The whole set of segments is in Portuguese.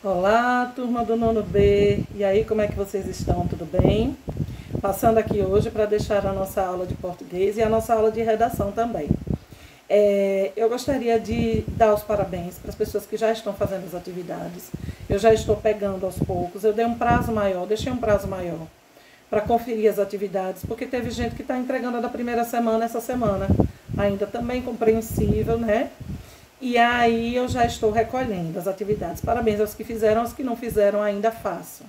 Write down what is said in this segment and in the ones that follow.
Olá, turma do nono B. E aí, como é que vocês estão? Tudo bem? Passando aqui hoje para deixar a nossa aula de português e a nossa aula de redação também. Eu gostaria de dar os parabéns para as pessoas que já estão fazendo as atividades. Eu já estou pegando aos poucos. Eu dei um prazo maior, deixei um prazo maior para conferir as atividades, porque teve gente que está entregando a da primeira semana essa semana. Ainda também compreensível, né? E aí eu já estou recolhendo as atividades. Parabéns aos que fizeram, aos que não fizeram ainda façam.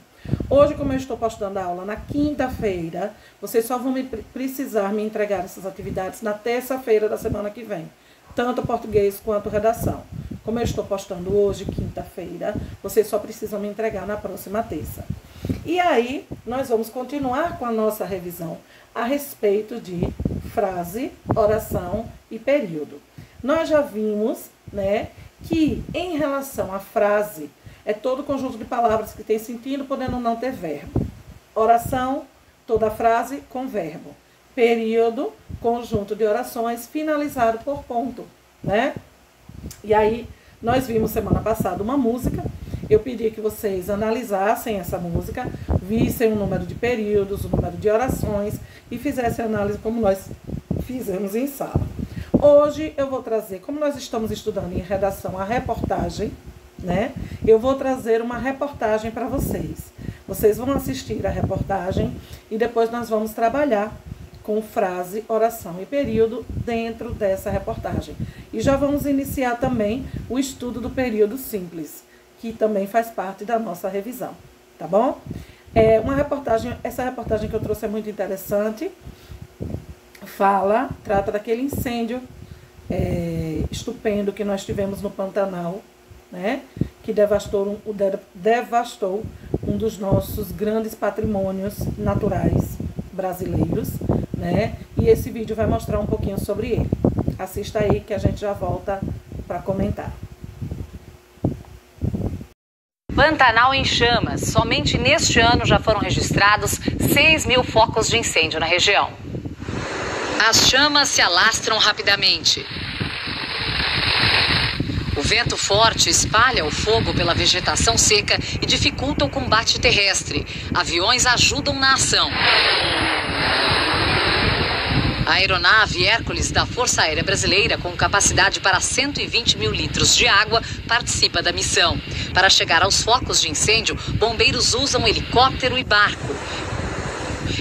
Hoje, como eu estou postando a aula na quinta-feira, vocês só vão precisar me entregar essas atividades na terça-feira da semana que vem. Tanto português quanto redação. Como eu estou postando hoje, quinta-feira, vocês só precisam me entregar na próxima terça. E aí, nós vamos continuar com a nossa revisão a respeito de frase, oração e período. Nós já vimos, né, que em relação à frase, é todo o conjunto de palavras que tem sentido, podendo não ter verbo. Oração, toda frase com verbo. Período, conjunto de orações finalizado por ponto, né? E aí, nós vimos semana passada uma música. Eu pedi que vocês analisassem essa música, vissem o número de períodos, o número de orações e fizessem análise como nós fizemos em sala. Hoje eu vou trazer, como nós estamos estudando em redação a reportagem, né? Eu vou trazer uma reportagem para vocês. Vocês vão assistir a reportagem e depois nós vamos trabalhar com frase, oração e período dentro dessa reportagem. E já vamos iniciar também o estudo do período simples, que também faz parte da nossa revisão, tá bom? Essa reportagem que eu trouxe é muito interessante. Trata daquele incêndio estupendo que nós tivemos no Pantanal, né? Que devastou um dos nossos grandes patrimônios naturais brasileiros, né? E esse vídeo vai mostrar um pouquinho sobre ele. Assista aí que a gente já volta para comentar. Pantanal em chamas. Somente neste ano já foram registrados 6.000 focos de incêndio na região. As chamas se alastram rapidamente. O vento forte espalha o fogo pela vegetação seca e dificulta o combate terrestre. Aviões ajudam na ação. A aeronave Hércules da Força Aérea Brasileira, com capacidade para 120 mil litros de água, participa da missão. Para chegar aos focos de incêndio, bombeiros usam helicóptero e barco.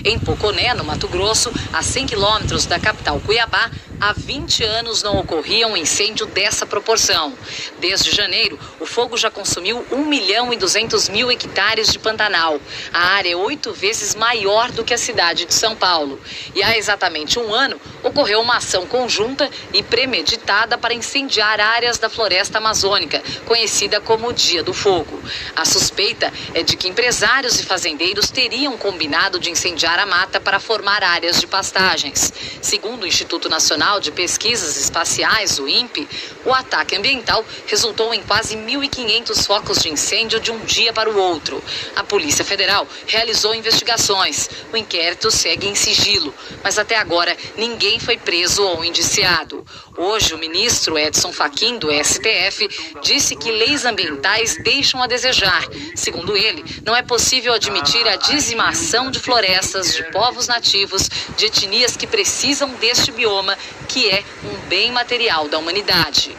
Em Poconé, no Mato Grosso, a 100 quilômetros da capital Cuiabá, há 20 anos não ocorria um incêndio dessa proporção. Desde janeiro, o fogo já consumiu 1.200.000 hectares de Pantanal. A área é 8 vezes maior do que a cidade de São Paulo. E há exatamente um ano, ocorreu uma ação conjunta e premeditada para incendiar áreas da floresta amazônica, conhecida como o Dia do Fogo. A suspeita é de que empresários e fazendeiros teriam combinado de incendiar a mata para formar áreas de pastagens. Segundo o Instituto Nacional de Pesquisas Espaciais, o INPE, o ataque ambiental resultou em quase 1.500 focos de incêndio de um dia para o outro. A Polícia Federal realizou investigações. O inquérito segue em sigilo, mas até agora ninguém foi preso ou indiciado. Hoje, o ministro Edson Fachin, do STF, disse que leis ambientais deixam a desejar. Segundo ele, não é possível admitir a dizimação de florestas, de povos nativos, de etnias que precisam deste bioma, que é um bem material da humanidade.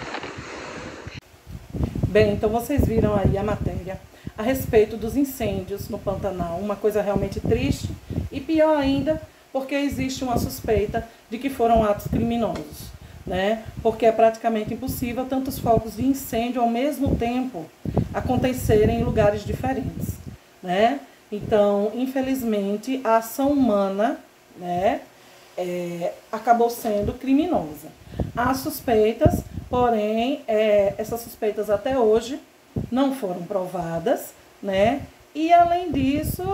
Bem, então vocês viram aí a matéria a respeito dos incêndios no Pantanal. Uma coisa realmente triste e pior ainda, porque existe uma suspeita de que foram atos criminosos, né? Porque é praticamente impossível tantos focos de incêndio ao mesmo tempo acontecerem em lugares diferentes, né? Então, infelizmente, a ação humana, né, acabou sendo criminosa. Há suspeitas, porém, essas suspeitas até hoje não foram provadas, né? E, além disso,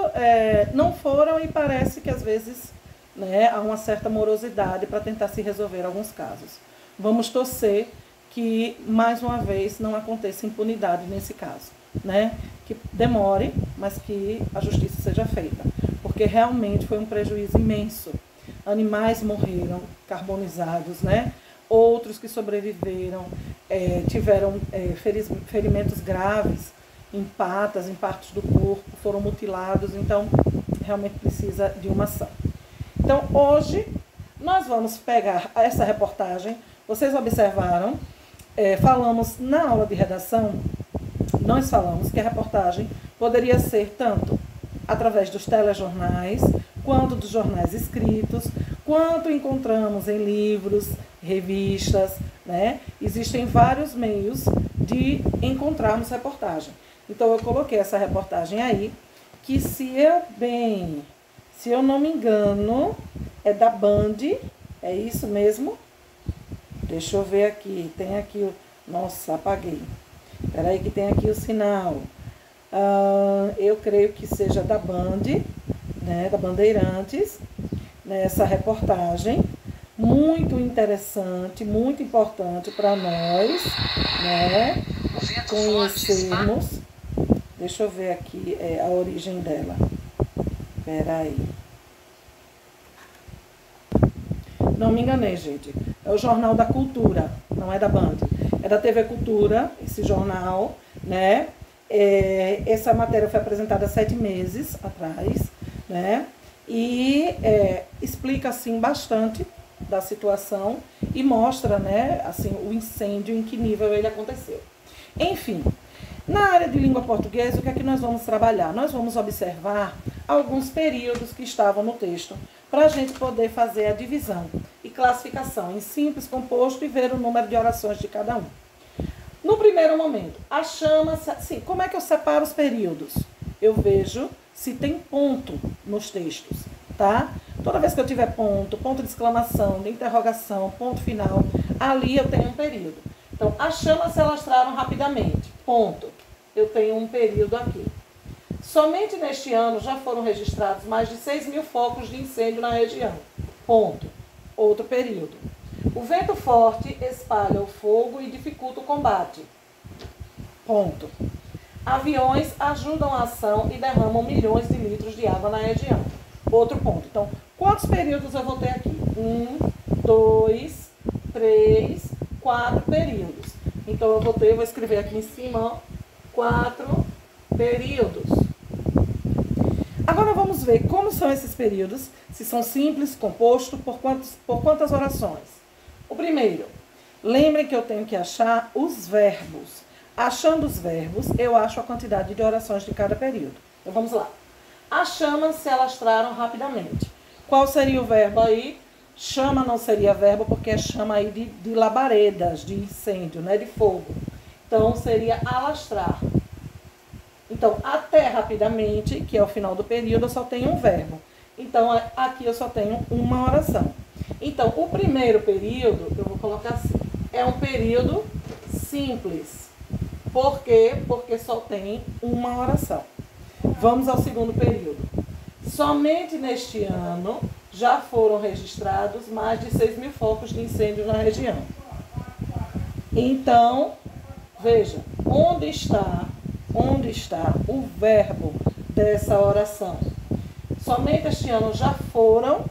não foram e parece que, às vezes, né, há uma certa morosidade para tentar se resolver alguns casos. Vamos torcer que, mais uma vez, não aconteça impunidade nesse caso, né? Que demore, mas que a justiça seja feita, porque realmente foi um prejuízo imenso. Animais morreram carbonizados, né? Outros que sobreviveram tiveram ferimentos graves em patas, em partes do corpo, foram mutilados, então realmente precisa de uma ação. Então hoje nós vamos pegar essa reportagem, vocês observaram, falamos na aula de redação, nós falamos que a reportagem poderia ser tanto através dos telejornais, quanto dos jornais escritos, quanto encontramos em livros, revistas, né? Existem vários meios de encontrarmos reportagem. Então eu coloquei essa reportagem aí, que se eu não me engano, é da Band, é isso mesmo? Deixa eu ver aqui, tem aqui o... Nossa, apaguei. Espera aí que tem aqui o sinal. Eu creio que seja da Band, né, da Bandeirantes, nessa reportagem. Muito interessante, muito importante para nós, né, conhecermos. Deixa eu ver aqui a origem dela. Espera aí. Não me enganei, gente. É o Jornal da Cultura, não é da Band. É da TV Cultura, esse jornal, né? Essa matéria foi apresentada há 7 meses atrás, né? E explica, assim, bastante da situação e mostra, né, assim, o incêndio, em que nível ele aconteceu. Enfim, na área de língua portuguesa, o que é que nós vamos trabalhar? Nós vamos observar alguns períodos que estavam no texto, para a gente poder fazer a divisão e classificação em simples, composto e ver o número de orações de cada um. No primeiro momento, a chama, assim, como é que eu separo os períodos? Eu vejo se tem ponto nos textos, tá? Toda vez que eu tiver ponto, ponto de exclamação, de interrogação, ponto final, ali eu tenho um período. Então, as chamas se alastraram rapidamente, ponto. Eu tenho um período aqui. Somente neste ano já foram registrados mais de 6.000 focos de incêndio na região. Ponto. Outro período. O vento forte espalha o fogo e dificulta o combate. Ponto. Aviões ajudam a ação e derramam milhões de litros de água na região. Outro ponto. Então, quantos períodos eu vou ter aqui? 1, 2, 3, 4 períodos. Então, eu vou escrever aqui em cima, ó, 4 períodos. Agora vamos ver como são esses períodos, se são simples, composto, por quantas orações. O primeiro, lembrem que eu tenho que achar os verbos. Achando os verbos, eu acho a quantidade de orações de cada período. Então vamos lá. As chamas se alastraram rapidamente. Qual seria o verbo aí? Chama não seria verbo, porque é chama aí de labaredas, de incêndio, né, de fogo. Então seria alastrar. Então, até rapidamente, que é o final do período, eu só tenho um verbo. Então, aqui eu só tenho uma oração. Então, o primeiro período, eu vou colocar assim, é um período simples. Por quê? Porque só tem uma oração. Vamos ao segundo período. Somente neste ano já foram registrados mais de 6.000 focos de incêndio na região. Então, veja, onde está o verbo dessa oração? Somente este ano já foram,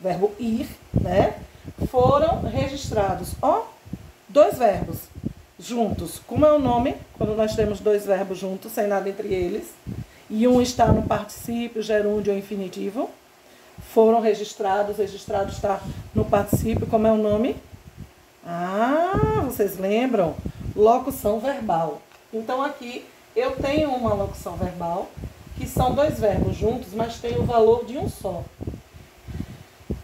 verbo ir, né? Foram registrados, ó, 2 verbos juntos. Como é o nome? Quando nós temos 2 verbos juntos, sem nada entre eles, e um está no particípio, gerúndio ou infinitivo. Foram registrados está no particípio, como é o nome? Ah, vocês lembram? Locução verbal. Então, aqui eu tenho uma locução verbal, que são 2 verbos juntos, mas tem o valor de um só.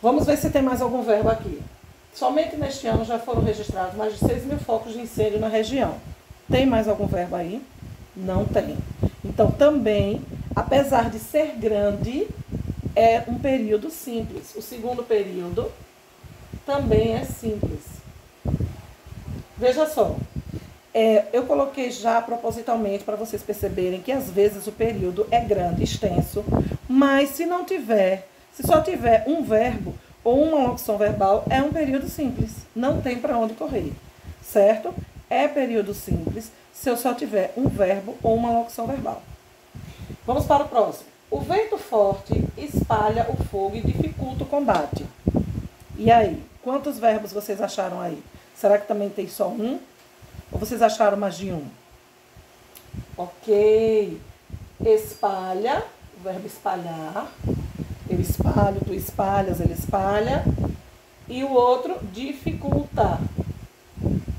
Vamos ver se tem mais algum verbo aqui. Somente neste ano já foram registrados mais de 6.000 focos de incêndio na região. Tem mais algum verbo aí? Não tem. Então, também, apesar de ser grande, é um período simples. O segundo período também é simples. Veja só. Eu coloquei já propositalmente para vocês perceberem que às vezes o período é grande, extenso, mas se só tiver um verbo ou uma locução verbal, é um período simples. Não tem para onde correr, certo? É período simples se eu só tiver um verbo ou uma locução verbal. Vamos para o próximo. O vento forte espalha o fogo e dificulta o combate. E aí, quantos verbos vocês acharam aí? Será que também tem só um? Ou vocês acharam mais de um? Ok. Espalha, o verbo espalhar. Eu espalho, tu espalhas, ele espalha. E o outro, dificultar.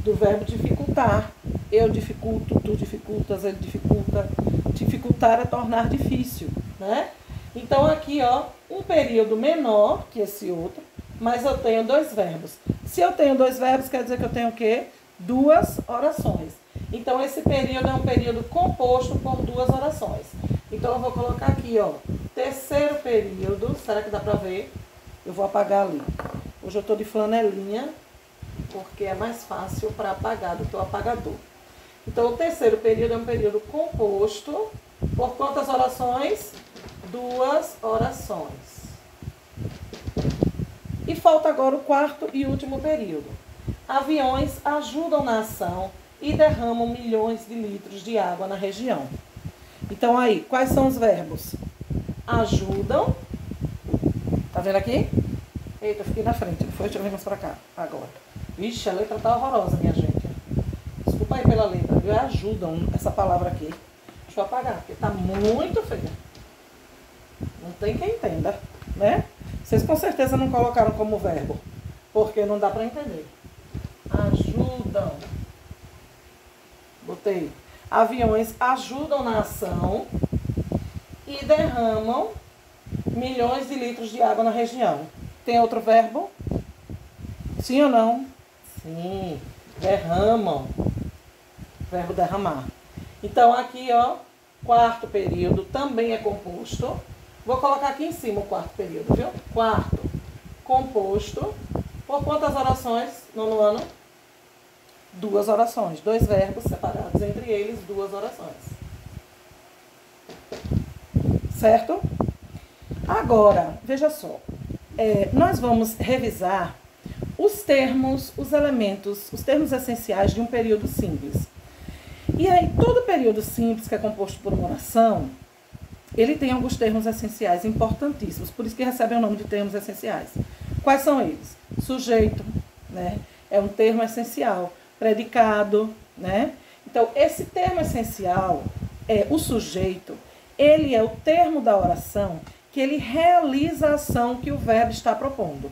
Do verbo dificultar. Eu dificulto, tu dificultas, ele dificulta. Dificultar é tornar difícil, né? Então aqui, ó, um período menor que esse outro, mas eu tenho dois verbos. Se eu tenho dois verbos, quer dizer que eu tenho o quê? Duas orações. Então esse período é um período composto por duas orações. Então eu vou colocar aqui, ó, terceiro período. Será que dá pra ver? Eu vou apagar ali. Hoje eu tô de flanelinha, porque é mais fácil para apagar do que o apagador. Então, o terceiro período é um período composto por quantas orações? Duas orações. E falta agora o quarto e último período. Aviões ajudam na ação e derramam milhões de litros de água na região. Então, aí, quais são os verbos? Ajudam. Tá vendo aqui? Eita, eu fiquei na frente, não foi? Deixa eu ver mais pra cá, agora. Vixe, a letra tá horrorosa, minha gente. Desculpa aí pela letra, viu? Ajudam essa palavra aqui. Deixa eu apagar, porque tá muito feia. Não tem quem entenda, né? Vocês com certeza não colocaram como verbo, porque não dá pra entender. Ajudam. Botei. Aviões ajudam na ação e derramam milhões de litros de água na região. Tem outro verbo? Sim ou não? Sim. Derramam. Verbo derramar. Então, aqui, ó, quarto período também é composto. Vou colocar aqui em cima o quarto período, viu? Quarto, composto. Por quantas orações no ano? Duas orações. Dois verbos separados entre eles, duas orações. Certo? Agora, veja só. Nós vamos revisar os termos, os elementos, os termos essenciais de um período simples. E aí, todo período simples que é composto por uma oração, ele tem alguns termos essenciais importantíssimos, por isso que recebem o nome de termos essenciais. Quais são eles? Sujeito, né? É um termo essencial. Predicado, né? Então, esse termo essencial, o sujeito, ele é o termo da oração que ele realiza a ação que o verbo está propondo.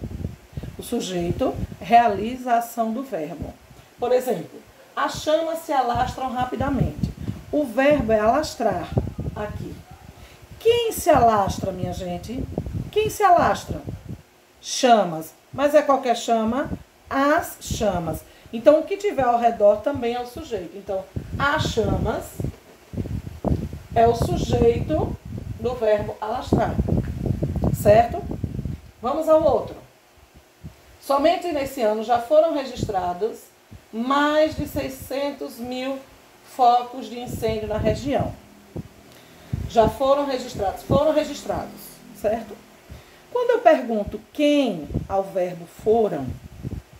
O sujeito realiza a ação do verbo. Por exemplo, as chamas se alastram rapidamente. O verbo é alastrar, aqui. Quem se alastra, minha gente? Quem se alastra? Chamas. Mas é qualquer chama? As chamas. Então, o que tiver ao redor também é o sujeito. Então, as chamas é o sujeito do verbo alastrar. Certo? Vamos ao outro. Somente nesse ano já foram registrados mais de 600 mil focos de incêndio na região. Já foram registrados, certo? Quando eu pergunto quem ao verbo foram,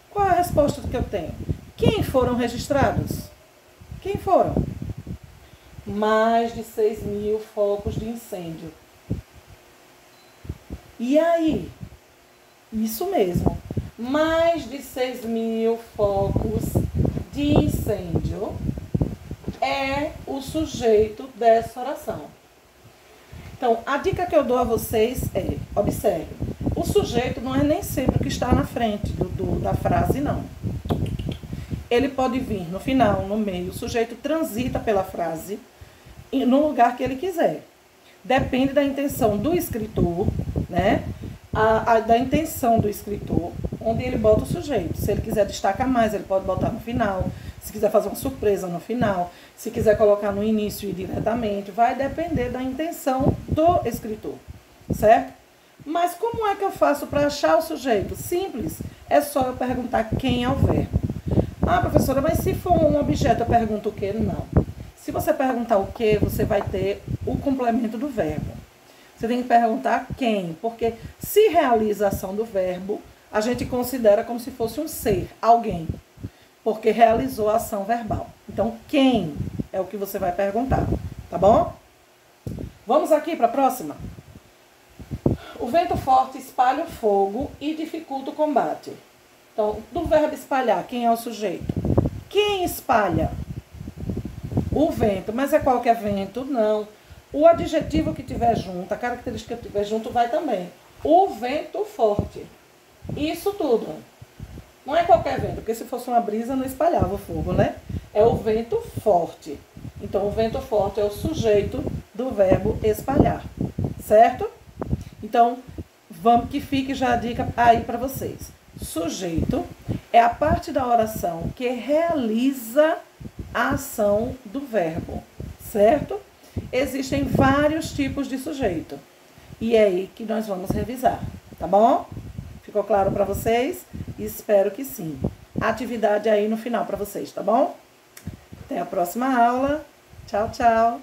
qual é a resposta que eu tenho? Quem foram registrados? Quem foram? Mais de 6 mil focos de incêndio. E aí? Isso mesmo. Mais de 6 mil focos de incêndio é o sujeito dessa oração. Então, a dica que eu dou a vocês é, observe, o sujeito não é nem sempre o que está na frente da frase, não. Ele pode vir no final, no meio, o sujeito transita pela frase no lugar que ele quiser. Depende da intenção do escritor, né? Da intenção do escritor, onde ele bota o sujeito. Se ele quiser destacar mais, ele pode botar no final. Se quiser fazer uma surpresa no final, se quiser colocar no início e diretamente, vai depender da intenção do escritor, certo? Mas como é que eu faço para achar o sujeito? Simples, é só eu perguntar quem é o verbo. Ah, professora, mas se for um objeto, eu pergunto o quê? Não. Se você perguntar o quê, você vai ter o complemento do verbo. Você tem que perguntar quem, porque se realiza a ação do verbo, a gente considera como se fosse um ser, alguém, porque realizou a ação verbal. Então, quem é o que você vai perguntar, tá bom? Vamos aqui para a próxima. O vento forte espalha o fogo e dificulta o combate. Então, do verbo espalhar, quem é o sujeito? Quem espalha? O vento, mas é qualquer vento? Não. O adjetivo que tiver junto, a característica que tiver junto vai também. O vento forte. Isso tudo. Não é qualquer vento, porque se fosse uma brisa não espalhava o fogo, né? É o vento forte. Então, o vento forte é o sujeito do verbo espalhar, certo? Então, vamos que fique já a dica aí para vocês. Sujeito é a parte da oração que realiza a ação do verbo, certo? Existem vários tipos de sujeito. E é aí que nós vamos revisar, tá bom? Ficou claro para vocês? Espero que sim. Atividade aí no final para vocês, tá bom? Até a próxima aula. Tchau, tchau.